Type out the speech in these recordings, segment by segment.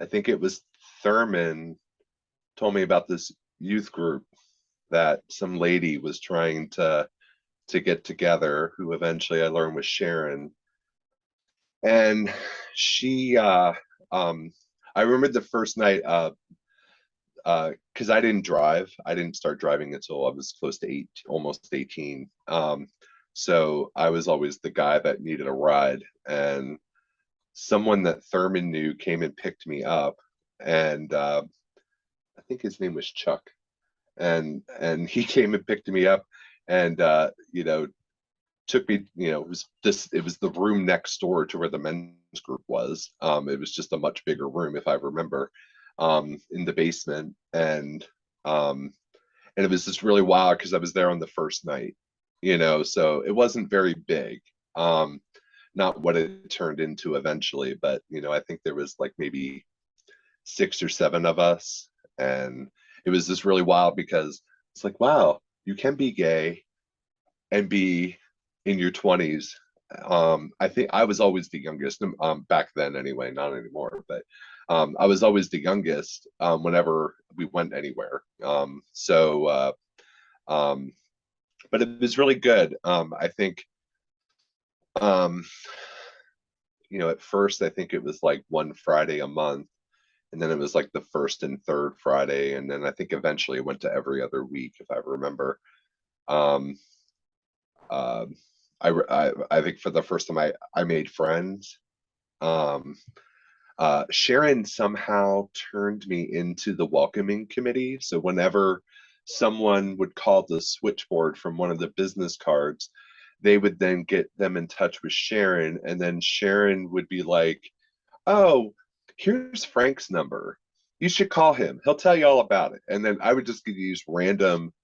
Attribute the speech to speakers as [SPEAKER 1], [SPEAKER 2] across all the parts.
[SPEAKER 1] I think it was Thurman told me about this youth group that some lady was trying to get together, who eventually I learned was Sharon. And she I remember the first night because I didn't drive. I didn't start driving until I was close to almost 18. So I was always the guy that needed a ride. And someone that Thurman knew came and picked me up. And I think his name was Chuck. And he came and picked me up and took me, it was the room next door to where the men's group was. It was just a much bigger room, if I remember, in the basement. And it was just really wild because I was there on the first night, so it wasn't very big. Not what it turned into eventually, but I think there was like maybe 6 or 7 of us. And it was just really wild because it's like, wow, you can be gay and be in your 20s. I think I was always the youngest, back then anyway, not anymore, but I was always the youngest whenever we went anywhere. But it was really good. I think, um, at first, I think it was like one Friday a month, and then it was like the first and third Friday, and then I think eventually it went to every other week, if I remember. Um, uh, I think for the first time I made friends. Um, Sharon somehow turned me into the welcoming committee. So whenever someone would call the switchboard from one of the business cards, they would then get them in touch with Sharon, and then Sharon would be like, "Oh, here's Frank's number. You should call him. He'll tell you all about it." And then I would just get these random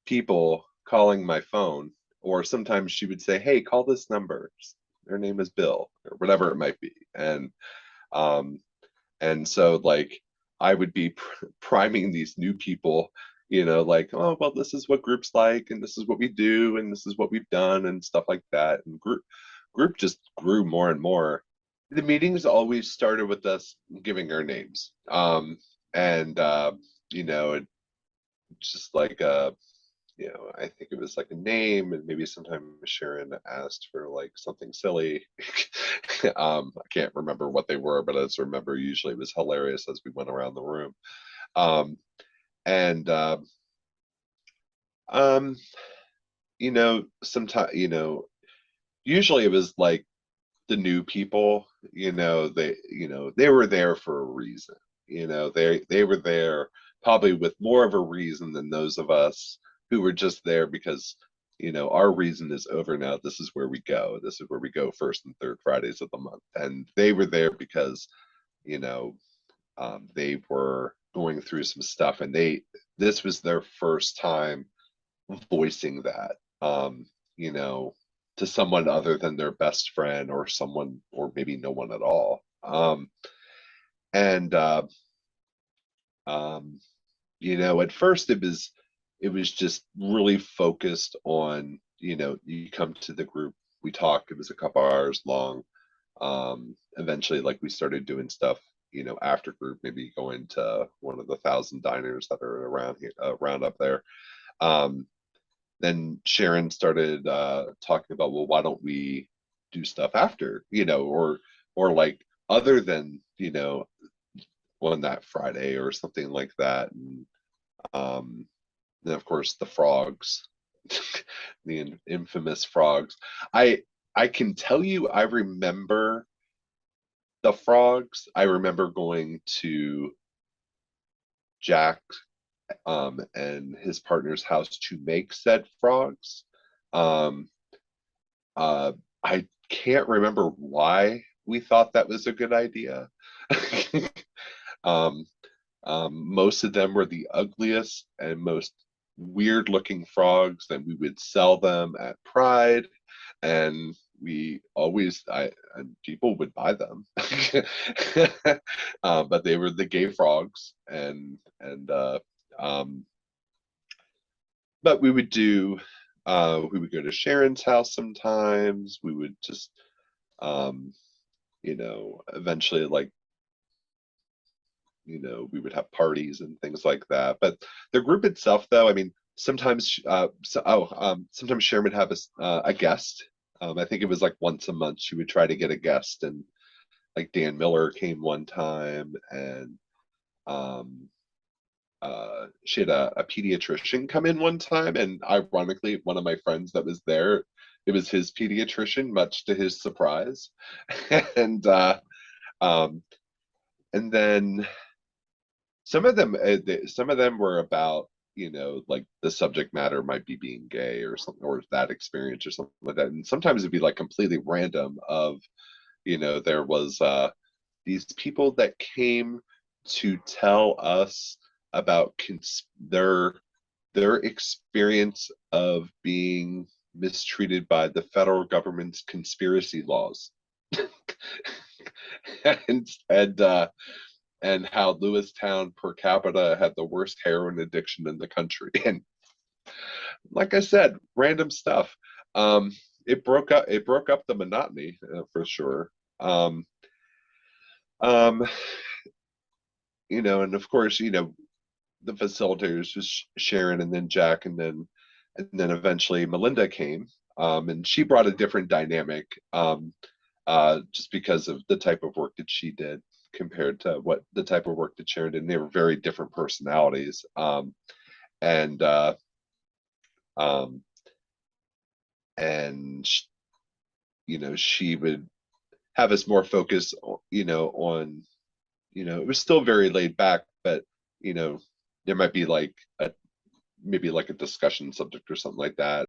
[SPEAKER 1] people calling my phone, or sometimes she would say, "Hey, call this number. Their name is Bill," or whatever it might be. Um, and so like I would be priming these new people, like, "Oh, well, this is what groups like, and this is what we do, and this is what we've done," and stuff like that. And group just grew more and more. The meetings always started with us giving our names. And it just like I think it was like a name, and maybe sometimes Sharon asked for like something silly. I can't remember what they were, but I just remember usually it was hilarious as we went around the room. Um, and um, sometimes, usually it was like the new people, they were there for a reason. They were there probably with more of a reason than those of us who were just there because our reason is over now. This is where we go. This is where we go first and third Fridays of the month. And they were there because you know they were going through some stuff, and this was their first time voicing that, you know, to someone other than their best friend, or someone, or maybe no one at all. And um, at first it was just really focused on, you come to the group, we talk. It was a couple hours long. Eventually, like, we started doing stuff, after group, maybe going to one of the 1,000 diners that are around here, around up there. Um, then Sharon started talking about, well, why don't we do stuff after, or like other than, on that Friday or something like that. And um, then of course the frogs, the infamous frogs. I can tell you, I remember the frogs. I remember going to Jack and his partner's house to make said frogs. Um, uh, I can't remember why we thought that was a good idea. um, most of them were the ugliest and most weird looking frogs, and we would sell them at Pride, and we always, and people would buy them. But they were the gay frogs, and um, but we would go to Sharon's house sometimes. We would just eventually, like, we would have parties and things like that. But the group itself, though, I mean, sometimes, sometimes Sharon would have a guest. I think it was like once a month she would try to get a guest, and like Dan Miller came one time, and um, she had a pediatrician come in one time, and ironically, one of my friends that was there, it was his pediatrician, much to his surprise. and um, and then some of them were about, like the subject matter might be being gay or something, or that experience or something like that. And sometimes it'd be like completely random of, there was these people that came to tell us about their experience of being mistreated by the federal government's conspiracy laws. And how Lewistown per capita had the worst heroin addiction in the country. And like I said, random stuff. It broke up the monotony, for sure. Um, um, and of course, the facilitators was Sharon, and then Jack, and then eventually Melinda came. And she brought a different dynamic, just because of the type of work that she did compared to what the type of work that Sharon did. And they were very different personalities. And um, and she would have us more focus, on, it was still very laid back, but there might be like maybe like a discussion subject or something like that.